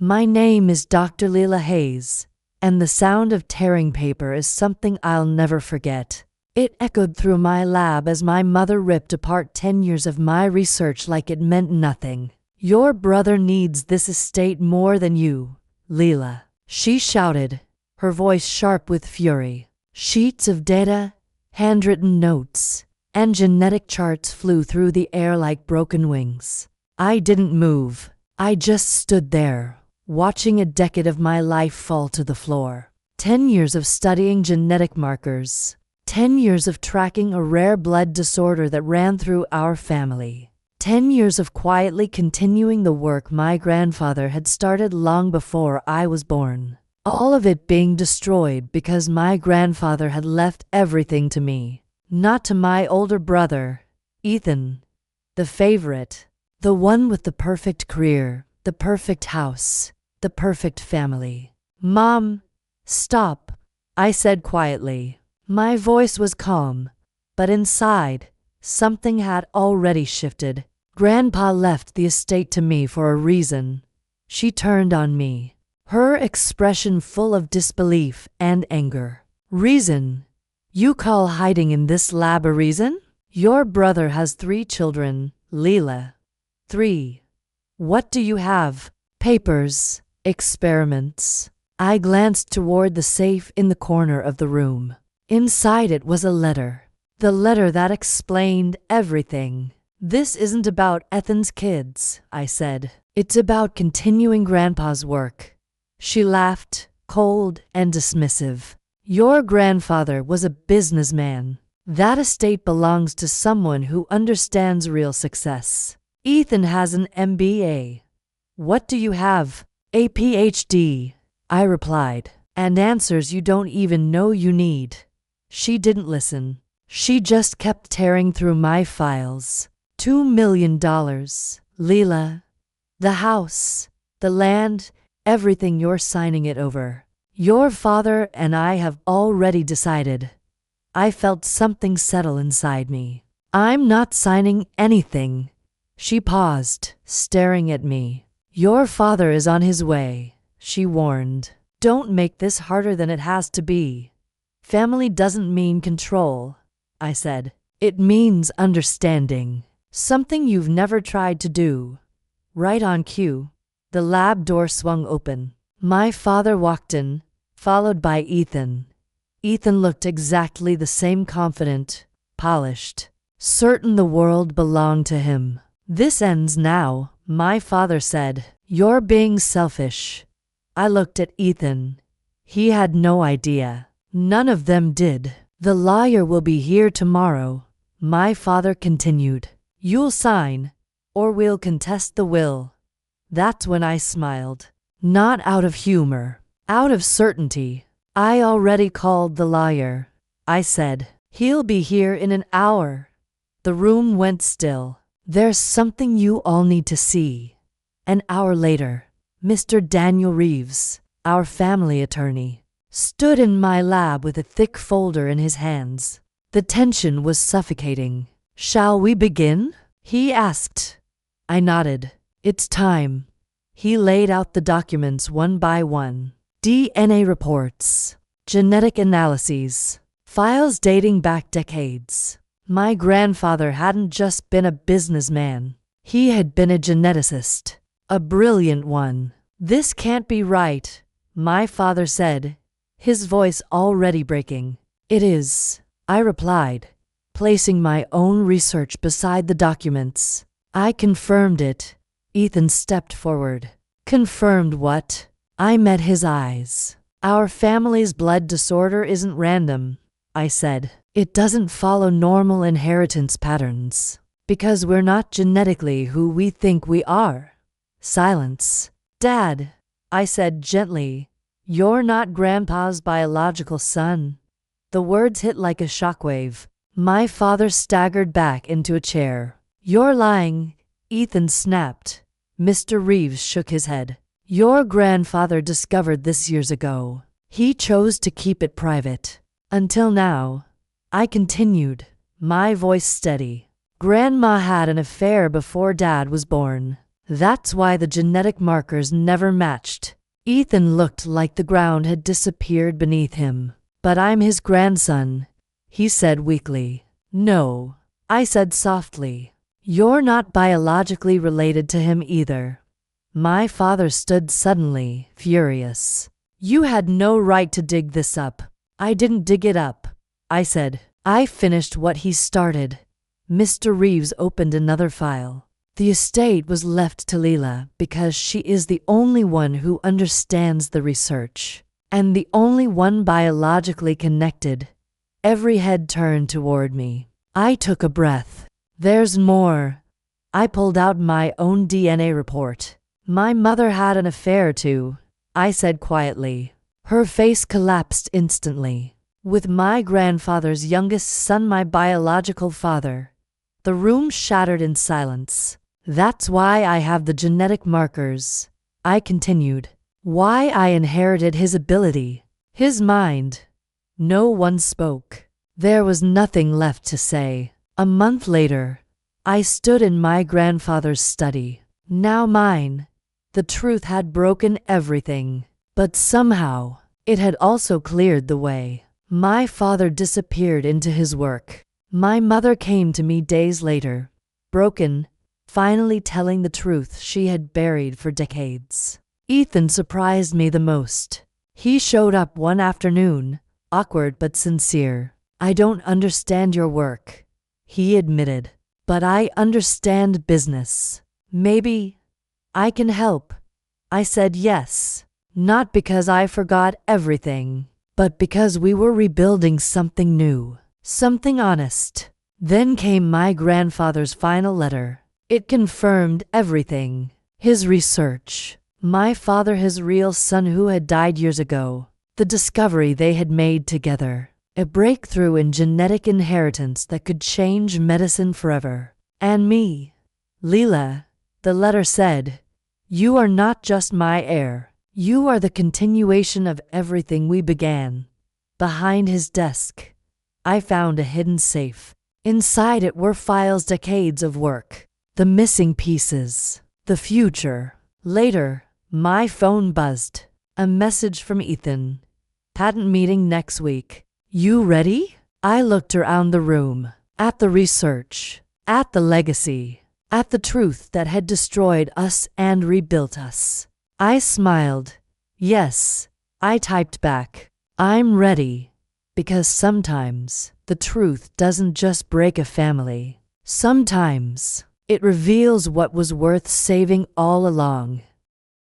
My name is Dr. Leela Hayes, and the sound of tearing paper is something I'll never forget. It echoed through my lab as my mother ripped apart 10 years of my research like it meant nothing. Your brother needs this estate more than you, Leela, she shouted, her voice sharp with fury. Sheets of data, handwritten notes, and genetic charts flew through the air like broken wings. I didn't move. I just stood there, watching a decade of my life fall to the floor. 10 years of studying genetic markers. 10 years of tracking a rare blood disorder that ran through our family. 10 years of quietly continuing the work my grandfather had started long before I was born. All of it being destroyed because my grandfather had left everything to me. Not to my older brother, Ethan, the favorite, the one with the perfect career, the perfect house, the perfect family. Mom, stop, I said quietly. My voice was calm, but inside, something had already shifted. Grandpa left the estate to me for a reason. She turned on me, her expression full of disbelief and anger. Reason? You call hiding in this lab a reason? Your brother has 3 children, Leela. 3. What do you have? Papers, experiments. I glanced toward the safe in the corner of the room. Inside it was a letter. The letter that explained everything. This isn't about Ethan's kids, I said. It's about continuing Grandpa's work. She laughed, cold and dismissive. Your grandfather was a businessman. That estate belongs to someone who understands real success. Ethan has an MBA. What do you have? A PhD, I replied, and answers you don't even know you need. She didn't listen. She just kept tearing through my files. $2 million, Leela. The house, the land, everything you're signing it over. Your father and I have already decided. I felt something settle inside me. I'm not signing anything. She paused, staring at me. Your father is on his way, she warned. Don't make this harder than it has to be. Family doesn't mean control, I said. It means understanding. Something you've never tried to do. Right on cue, the lab door swung open. My father walked in, followed by Ethan. Ethan looked exactly the same, confident, polished, certain the world belonged to him. This ends now, my father said. You're being selfish. I looked at Ethan. He had no idea. None of them did. The lawyer will be here tomorrow, my father continued. You'll sign, or we'll contest the will. That's when I smiled. Not out of humor, out of certainty. I already called the lawyer, I said. He'll be here in an hour. The room went still. There's something you all need to see. An hour later, Mr. Daniel Reeves, our family attorney, stood in my lab with a thick folder in his hands. The tension was suffocating. Shall we begin? He asked. I nodded. It's time. He laid out the documents one by one. DNA reports, genetic analyses, files dating back decades. My grandfather hadn't just been a businessman. He had been a geneticist, a brilliant one. This can't be right, my father said, his voice already breaking. It is, I replied, placing my own research beside the documents. I confirmed it. Ethan stepped forward. Confirmed what? I met his eyes. Our family's blood disorder isn't random, I said. It doesn't follow normal inheritance patterns. Because we're not genetically who we think we are. Silence. Dad, I said gently, you're not Grandpa's biological son. The words hit like a shockwave. My father staggered back into a chair. You're lying, Ethan snapped. Mr. Reeves shook his head. Your grandfather discovered this years ago. He chose to keep it private. Until now, I continued, my voice steady. Grandma had an affair before Dad was born. That's why the genetic markers never matched. Ethan looked like the ground had disappeared beneath him. But I'm his grandson, he said weakly. No, I said softly. You're not biologically related to him either. My father stood suddenly, furious. You had no right to dig this up. I didn't dig it up, I said. I finished what he started. Mr. Reeves opened another file. The estate was left to Leela because she is the only one who understands the research, and the only one biologically connected. Every head turned toward me. I took a breath. There's more. I pulled out my own DNA report. My mother had an affair too, I said quietly. Her face collapsed instantly. With my grandfather's youngest son, my biological father. The room shattered in silence. That's why I have the genetic markers, I continued. Why I inherited his ability, his mind. No one spoke. There was nothing left to say. A month later, I stood in my grandfather's study, now mine. The truth had broken everything, but somehow, it had also cleared the way. My father disappeared into his work. My mother came to me days later, broken, finally telling the truth she had buried for decades. Ethan surprised me the most. He showed up one afternoon, awkward but sincere. I don't understand your work, he admitted, but I understand business. Maybe I can help. I said yes, not because I forgot everything, but because we were rebuilding something new, something honest. Then came my grandfather's final letter. It confirmed everything. His research, my father, his real son who had died years ago, the discovery they had made together, a breakthrough in genetic inheritance that could change medicine forever. And me, Leela, the letter said, you are not just my heir. You are the continuation of everything we began. Behind his desk, I found a hidden safe. Inside it were files, decades of work, the missing pieces, the future. Later, my phone buzzed. A message from Ethan. Patent meeting next week. You ready? I looked around the room, at the research, at the legacy, at the truth that had destroyed us and rebuilt us. I smiled. Yes, I typed back. I'm ready. Because sometimes the truth doesn't just break a family. Sometimes it reveals what was worth saving all along.